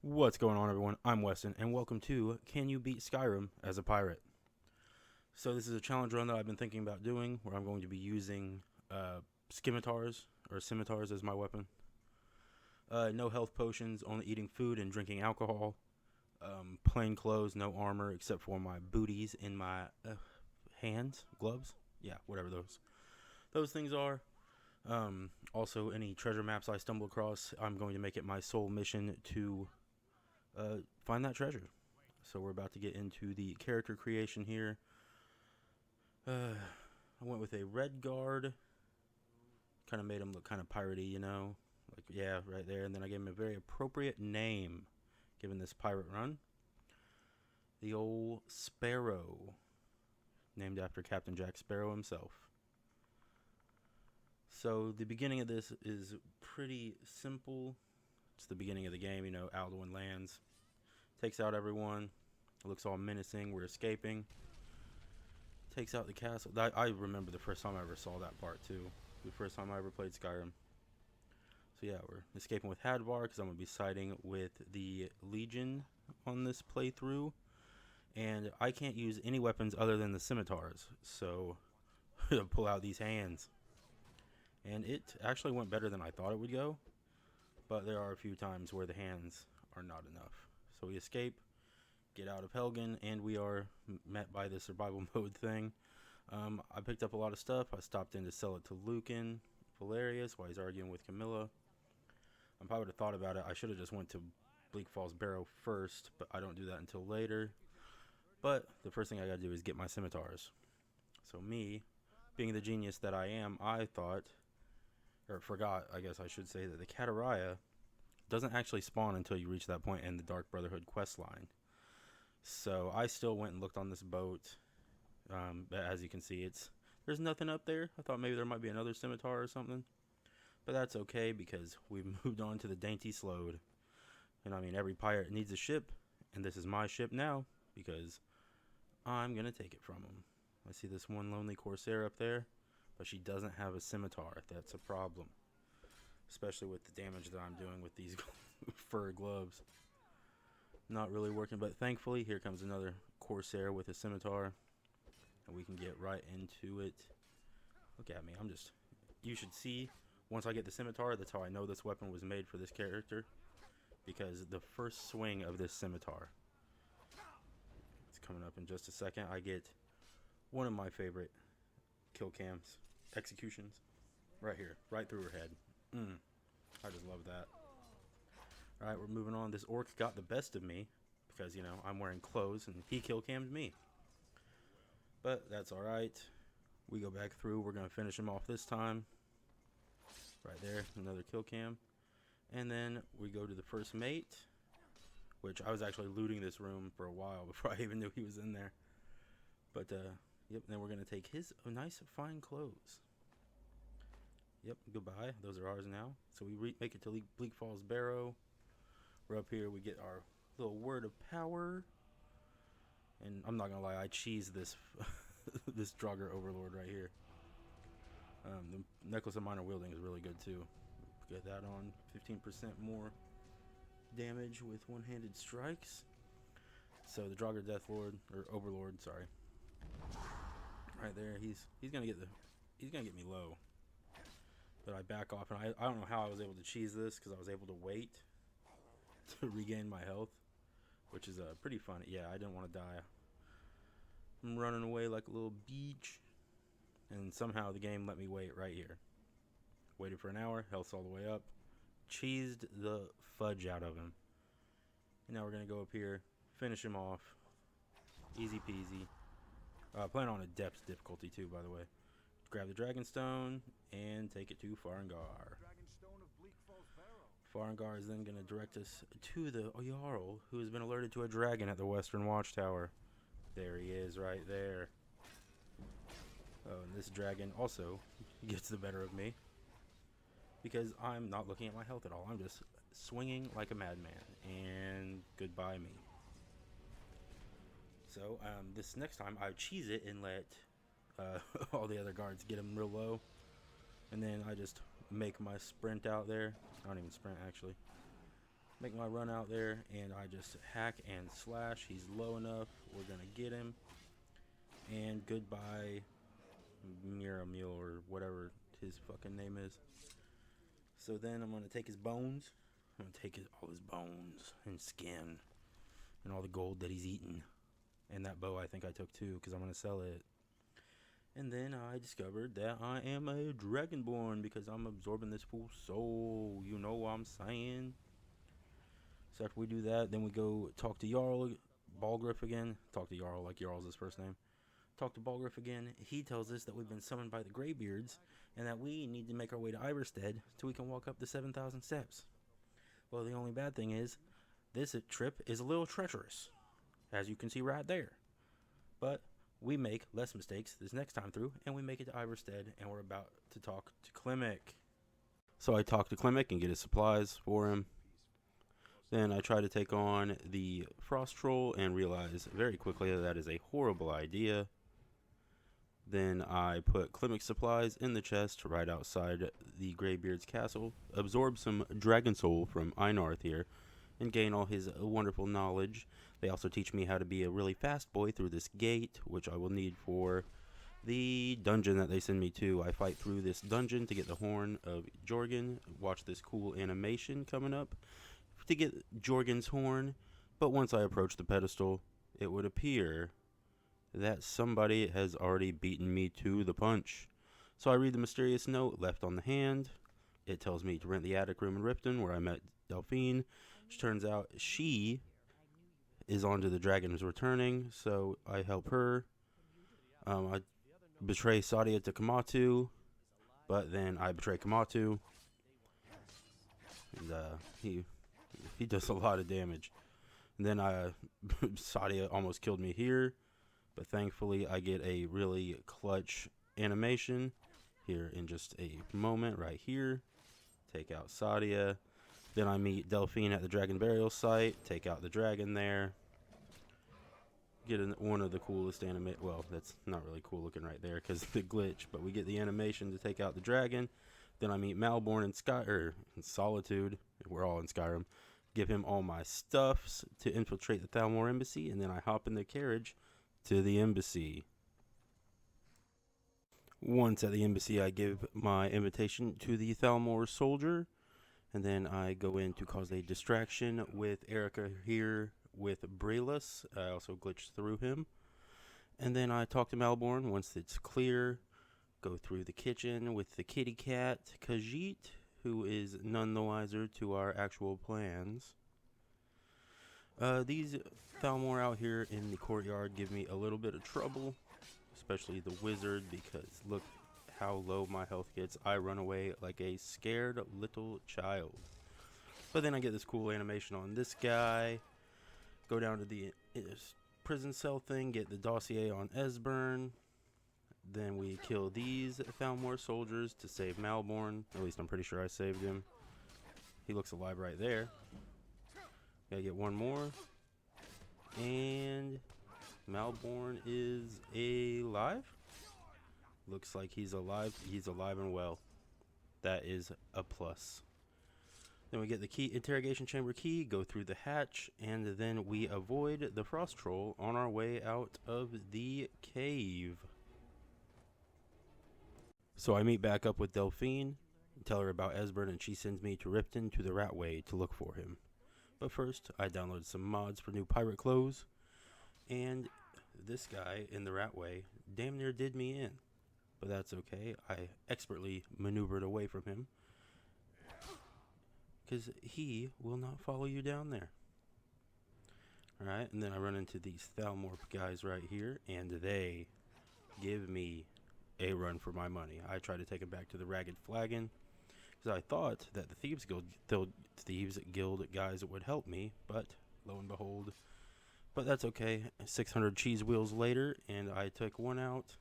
What's going on, everyone? I'm Weston, and welcome to Can You Beat Skyrim as a Pirate? So this is a challenge run that I've been thinking about doing, where I'm going to be using scimitars, or scimitars as my weapon. No health potions, only eating food and drinking alcohol. Plain clothes, no armor, except for my booties and my hands, gloves. Yeah, whatever those things are. Also, any treasure maps I stumble across, I'm going to make it my sole mission to find that treasure. So we're about to get into the character creation here. I went with a red guard. Kind of made him look kind of piratey, you know. Like, yeah, right there. And then I gave him a very appropriate name, given this pirate run. The old Sparrow, named after Captain Jack Sparrow himself. So the beginning of this is pretty simple. It's the beginning of the game, you know. Alduin lands, takes out everyone. It looks all menacing. We're escaping. Takes out the castle. I remember the first time I ever saw that part too. The first time I ever played Skyrim. So yeah, we're escaping with Hadvar because I'm going to be siding with the Legion on this playthrough. And I can't use any weapons other than the scimitars. So pull out these hands. And it actually went better than I thought it would go. But there are a few times where the hands are not enough. So we escape, get out of Helgen, and we are met by the survival mode thing. I picked up a lot of stuff. I stopped in to sell it to Lucan Valerius while he's arguing with Camilla. I probably would have thought about it. I should have just went to Bleak Falls Barrow first, but I don't do that until later. But the first thing I gotta do is get my scimitars. So me, being the genius that I am, I thought, or forgot, I guess I should say, that the Kataraya doesn't actually spawn until you reach that point in the Dark Brotherhood quest line. So I still went and looked on this boat. But as you can see, there's nothing up there. I thought maybe there might be another scimitar or something. But that's okay because we've moved on to the Dainty Slode. And I mean, every pirate needs a ship. And this is my ship now because I'm going to take it from them. I see this one lonely corsair up there. But she doesn't have a scimitar. That's a problem. Especially with the damage that I'm doing with these fur gloves. Not really working, but thankfully, here comes another corsair with a scimitar. And we can get right into it. Look at me. You should see, once I get the scimitar, that's how I know this weapon was made for this character. Because the first swing of this scimitar, it's coming up in just a second, I get one of my favorite kill cams, executions, right here, right through her head. I just love that. Alright, we're moving on. This orc got the best of me because, you know, I'm wearing clothes and he kill cammed me. But that's alright. We go back through. We're going to finish him off this time. Right there, another kill cam. And then we go to the first mate, which I was actually looting this room for a while before I even knew he was in there. But, yep, then we're going to take his nice, fine clothes. Yep, goodbye. Those are ours now. So we make it to Bleak Falls Barrow. We're up here. We get our little word of power. And I'm not going to lie, I cheese this this Draugr Overlord right here. The Necklace of Minor Wielding is really good too. Get that on. 15% more damage with one-handed strikes. So the Draugr Deathlord, or Overlord, sorry. Right there, he's gonna get me low. But I back off, and I don't know how I was able to cheese this because I was able to wait to regain my health, which is pretty fun. Yeah, I didn't want to die. I'm running away like a little beach, and somehow the game let me wait right here. Waited for an hour, health's all the way up, cheesed the fudge out of him. And now we're gonna go up here, finish him off, easy peasy. Playing on a depth difficulty too, by the way. Grab the Dragonstone and take it to Farengar. Farengar is then going to direct us to the Jarl, who has been alerted to a dragon at the Western Watchtower. There he is, right there. Oh, and this dragon also gets the better of me because I'm not looking at my health at all. I'm just swinging like a madman, and goodbye me. So this next time I cheese it and let all the other guards get him real low, and then I just make my sprint out there. I don't even sprint actually. Make my run out there, and I just hack and slash. He's low enough. We're going to get him. And goodbye, Miramil, or whatever his fucking name is. So then I'm going to take his bones. I'm going to take all his bones and skin and all the gold that he's eaten. And that bow I think I took too, because I'm going to sell it. And then I discovered that I am a dragonborn because I'm absorbing this fool's soul. You know what I'm saying? So after we do that, then we go talk to Jarl Balgriff again. Talk to Jarl like Jarl's his first name. Talk to Balgriff again. He tells us that we've been summoned by the Greybeards and that we need to make our way to Iverstead so we can walk up the 7,000 steps. Well, the only bad thing is this trip is a little treacherous, as you can see right there. But we make less mistakes this next time through, and we make it to Iverstead, and we're about to talk to Klimek. So I talk to Klimek and get his supplies for him. Then I try to take on the Frost Troll and realize very quickly that is a horrible idea. Then I put Klimek's supplies in the chest right outside the Greybeards castle, absorb some dragon soul from Einarth here, and gain all his wonderful knowledge. They also teach me how to be a really fast boy through this gate, which I will need for the dungeon that they send me to. I fight through this dungeon to get the Horn of Jorgen. Watch this cool animation coming up to get Jorgen's horn. But once I approach the pedestal, it would appear that somebody has already beaten me to the punch. So I read the mysterious note left on the hand. It tells me to rent the attic room in Ripton where I met Delphine, which turns out she is onto the dragons returning, so I help her. I betray Sadia to Kamatu, but then I betray Kamatu, and he does a lot of damage. And then Sadia almost killed me here, but thankfully I get a really clutch animation here in just a moment right here. Take out Sadia. Then I meet Delphine at the dragon burial site, take out the dragon there. Get one of the coolest well, that's not really cool looking right there because of the glitch, but we get the animation to take out the dragon. Then I meet Malborn in Solitude. We're all in Skyrim. Give him all my stuffs to infiltrate the Thalmor embassy, and then I hop in the carriage to the embassy. Once at the embassy, I give my invitation to the Thalmor soldier, and then I go in to cause a distraction with Erica here with Brelus. I also glitched through him. And then I talk to Malborn once it's clear. Go through the kitchen with the kitty cat, Khajiit, who is none the wiser to our actual plans. These Thalmor out here in the courtyard give me a little bit of trouble, especially the wizard, because look how low my health gets. I run away like a scared little child. But then I get this cool animation on this guy. Go down to the prison cell thing, get the dossier on Esbern. Then we kill these Thalmor soldiers to save Malborn. At least I'm pretty sure I saved him. He looks alive right there. Gotta get one more. And Malborn is alive? Looks like he's alive. He's alive and well. That is a plus. Then we get the interrogation chamber key, go through the hatch, and then we avoid the Frost Troll on our way out of the cave. So I meet back up with Delphine, tell her about Esbern, and she sends me to Ripton to the Ratway to look for him. But first, I downloaded some mods for new pirate clothes, and this guy in the Ratway damn near did me in. But that's okay, I expertly maneuvered away from him, because he will not follow you down there. Alright, and then I run into these Thalmor guys right here, and they give me a run for my money. I try to take him back to the Ragged Flagon, because I thought that the Thieves Guild guys would help me, but lo and behold. But that's okay. 600 cheese wheels later, and I took one out,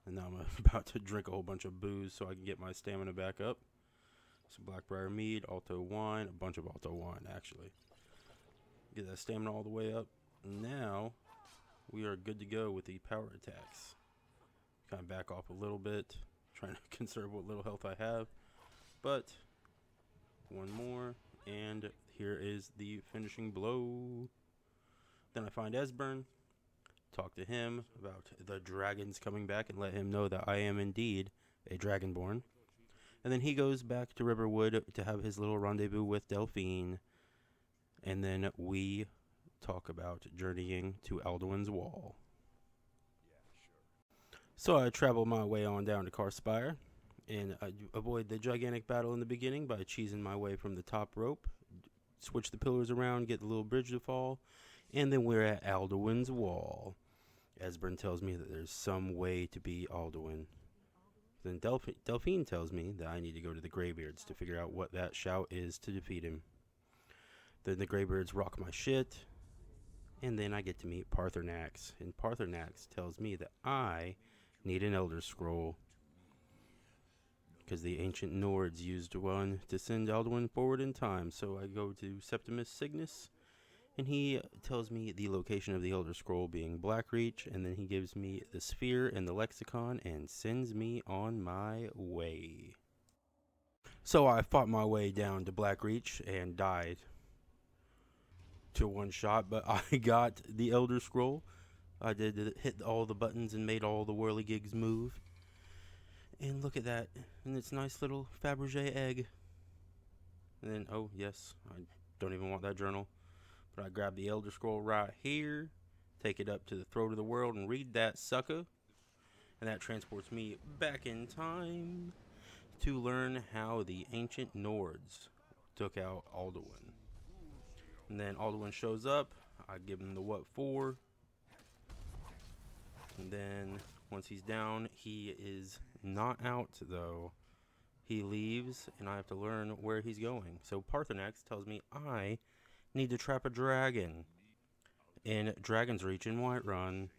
and now I'm about to drink a whole bunch of booze so I can get my stamina back up. Some Blackbriar mead, Alto wine, a bunch of Alto wine actually. Get that stamina all the way up. Now we are good to go with the power attacks. Kind of back off a little bit, trying to conserve what little health I have. But one more, and here is the finishing blow. Then I find Esbern, talk to him about the dragons coming back and let him know that I am indeed a dragonborn. And then he goes back to Riverwood to have his little rendezvous with Delphine. And then we talk about journeying to Alduin's Wall. So I travel my way on down to Karspire, and I avoid the gigantic battle in the beginning by cheesing my way from the top rope, switch the pillars around, get the little bridge to fall, and then we're at Alduin's Wall. Esbern tells me that there's some way to beat Alduin. Then Delphine tells me that I need to go to the Greybeards to figure out what that shout is to defeat him. Then the Greybeards rock my shit, and then I get to meet Paarthurnax, and Paarthurnax tells me that I need an Elder Scroll, because the ancient Nords used one to send Alduin forward in time. So I go to Septimus Cygnus, and he tells me the location of the Elder Scroll being Blackreach, and then he gives me the sphere and the lexicon and sends me on my way. So I fought my way down to Blackreach and died to one shot, but I got the Elder Scroll. I did hit all the buttons and made all the whirligigs move. And look at that, and its nice little Fabergé egg. And then, oh yes, I don't even want that journal, but I grab the Elder Scroll right here, take it up to the throat of the world and read that sucker. And that transports me back in time to learn how the ancient Nords took out Alduin. And then Alduin shows up, I give him the what for, and then once he's down, he is not out though. He leaves, and I have to learn where he's going. So Paarthurnax tells me I need to trap a dragon in Dragon's Reach in Whiterun.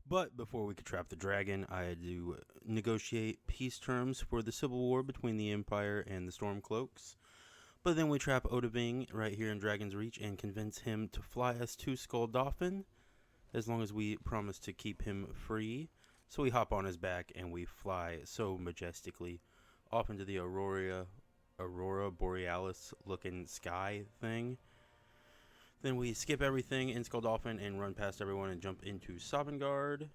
But before we could trap the dragon, I had to negotiate peace terms for the civil war between the Empire and the Stormcloaks. But then we trap Odahviing right here in Dragon's Reach and convince him to fly us to Skuldafn, as long as we promise to keep him free. So we hop on his back and we fly so majestically off into the Aurora Borealis looking sky thing. Then we skip everything in Skuldafn and run past everyone and jump into Sovngarde.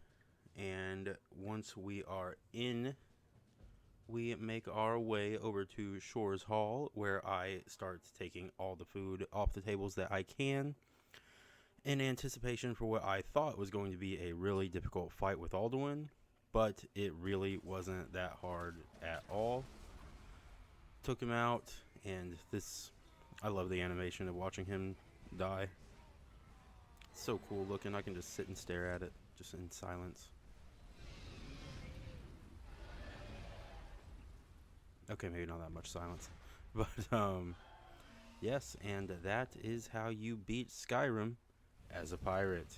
And once we are in, we make our way over to Shore's Hall, where I start taking all the food off the tables that I can, in anticipation for what I thought was going to be a really difficult fight with Alduin, but it really wasn't that hard at all. Took him out, and I love the animation of watching him die. It's so cool looking. I can just sit and stare at it, just in silence. Okay, maybe not that much silence, but yes, and that is how you beat Skyrim as a pirate.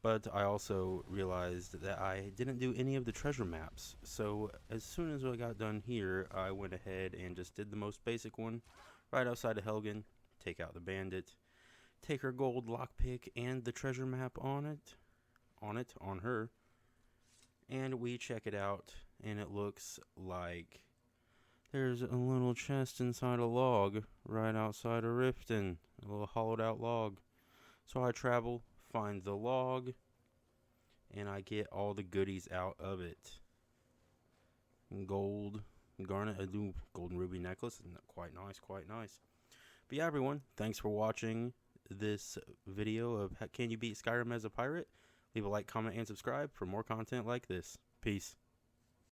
But I also realized that I didn't do any of the treasure maps, so as soon as I got done here, I went ahead and just did the most basic one right outside of Helgen. Take out the bandit, take her gold lockpick and the treasure map on her, and we check it out, and it looks like there's a little chest inside a log right outside of Riften, a little hollowed out log. So I travel, find the log, and I get all the goodies out of it. Gold, garnet, I do golden ruby necklace, and quite nice. But yeah, everyone, thanks for watching this video of Can You Beat Skyrim as a Pirate? Leave a like, comment, and subscribe for more content like this. Peace.